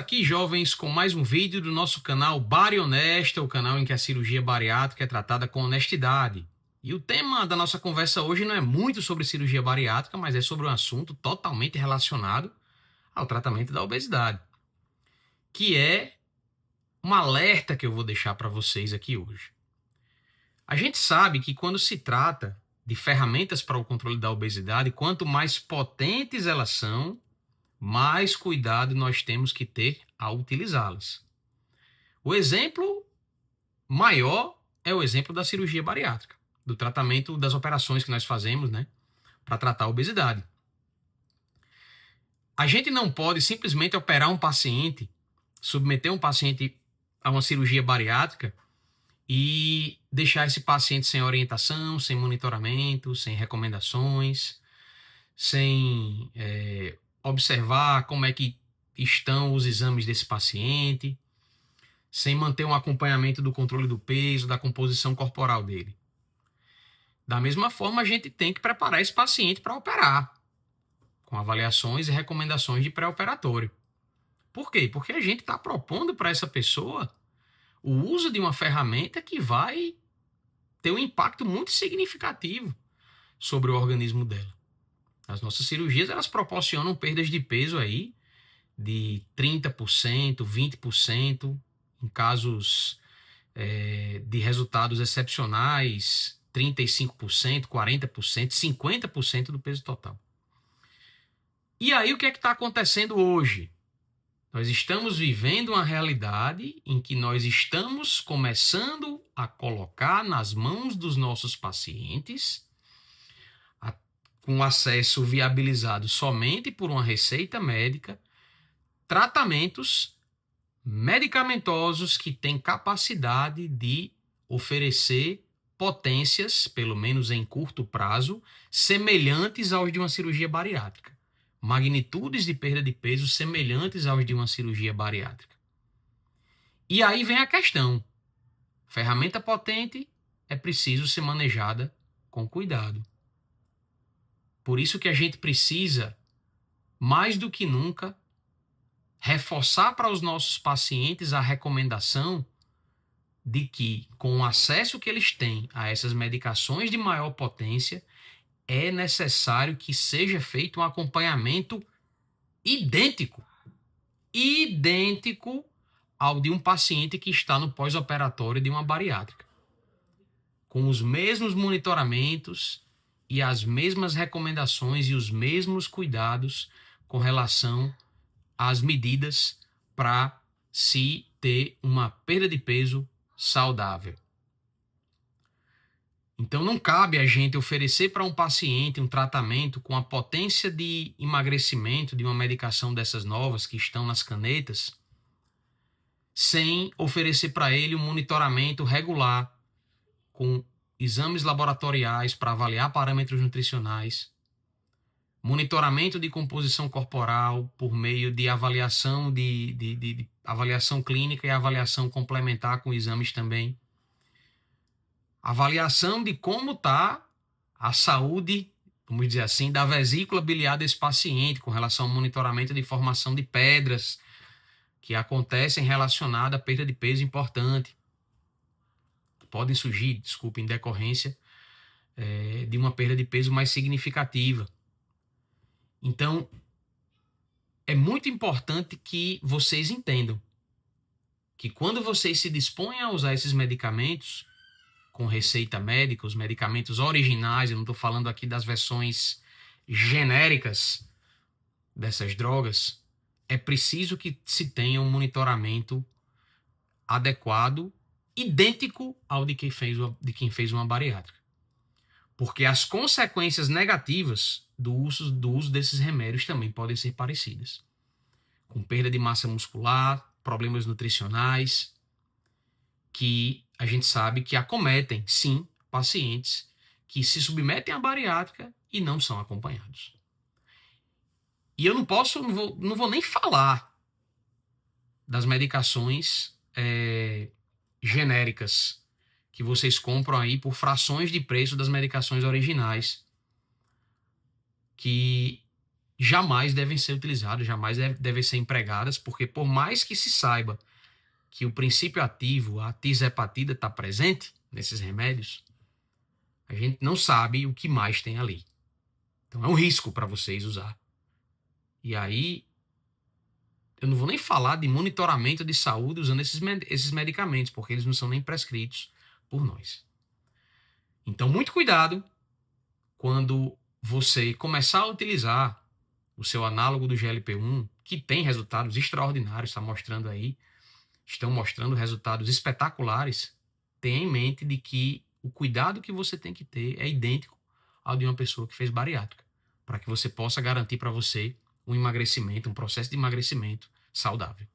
Aqui, jovens, com mais um vídeo do nosso canal Bari Honesta, o canal em que a cirurgia bariátrica é tratada com honestidade. E o tema da nossa conversa hoje não é muito sobre cirurgia bariátrica, mas é sobre um assunto totalmente relacionado ao tratamento da obesidade, que é um alerta que eu vou deixar para vocês aqui hoje. A gente sabe que quando se trata de ferramentas para o controle da obesidade, quanto mais potentes elas são, mais cuidado nós temos que ter ao utilizá-las. O exemplo maior é o exemplo da cirurgia bariátrica, do tratamento das operações que nós fazemos, né, para tratar a obesidade. A gente não pode simplesmente operar um paciente, submeter um paciente a uma cirurgia bariátrica e deixar esse paciente sem orientação, sem monitoramento, sem recomendações, sem observar como é que estão os exames desse paciente, sem manter um acompanhamento do controle do peso, da composição corporal dele. Da mesma forma, a gente tem que preparar esse paciente para operar, com avaliações e recomendações de pré-operatório. Por quê? Porque a gente está propondo para essa pessoa o uso de uma ferramenta que vai ter um impacto muito significativo sobre o organismo dela. As nossas cirurgias, elas proporcionam perdas de peso aí de 30%, 20%, em casos de resultados excepcionais, 35%, 40%, 50% do peso total. E aí o que é que está acontecendo hoje? Nós estamos vivendo uma realidade em que nós estamos começando a colocar nas mãos dos nossos pacientes, com acesso viabilizado somente por uma receita médica, tratamentos medicamentosos que têm capacidade de oferecer potências, pelo menos em curto prazo, semelhantes aos de uma cirurgia bariátrica. Magnitudes de perda de peso semelhantes aos de uma cirurgia bariátrica. E aí vem a questão. Ferramenta potente é preciso ser manejada com cuidado. Por isso que a gente precisa, mais do que nunca, reforçar para os nossos pacientes a recomendação de que, com o acesso que eles têm a essas medicações de maior potência, é necessário que seja feito um acompanhamento idêntico ao de um paciente que está no pós-operatório de uma bariátrica, com os mesmos monitoramentos e as mesmas recomendações e os mesmos cuidados com relação às medidas para se ter uma perda de peso saudável. Então não cabe a gente oferecer para um paciente um tratamento com a potência de emagrecimento de uma medicação dessas novas que estão nas canetas, sem oferecer para ele um monitoramento regular com exames laboratoriais para avaliar parâmetros nutricionais, monitoramento de composição corporal por meio de avaliação de avaliação clínica e avaliação complementar com exames também. Avaliação de como está a saúde, vamos dizer assim, da vesícula biliar desse paciente com relação ao monitoramento de formação de pedras que acontecem relacionadas à perda de peso importante. Podem surgir, em decorrência de uma perda de peso mais significativa. Então, é muito importante que vocês entendam que quando vocês se dispõem a usar esses medicamentos com receita médica, os medicamentos originais, eu não estou falando aqui das versões genéricas dessas drogas, é preciso que se tenha um monitoramento adequado, idêntico ao de quem fez uma bariátrica. Porque as consequências negativas do uso desses remédios também podem ser parecidas. Com perda de massa muscular, problemas nutricionais, que a gente sabe que acometem, sim, pacientes que se submetem à bariátrica e não são acompanhados. E eu não vou nem falar das medicações genéricas que vocês compram aí por frações de preço das medicações originais, que jamais devem ser utilizadas, jamais devem ser empregadas, porque por mais que se saiba que o princípio ativo, a tisepatida, está presente nesses remédios, a gente não sabe o que mais tem ali. Então é um risco para vocês usar. E aí, eu não vou nem falar de monitoramento de saúde usando esses medicamentos, porque eles não são nem prescritos por nós. Então, muito cuidado quando você começar a utilizar o seu análogo do GLP-1, que tem resultados extraordinários, estão mostrando resultados espetaculares. Tenha em mente de que o cuidado que você tem que ter é idêntico ao de uma pessoa que fez bariátrica, para que você possa garantir para você um emagrecimento, um processo de emagrecimento saudável.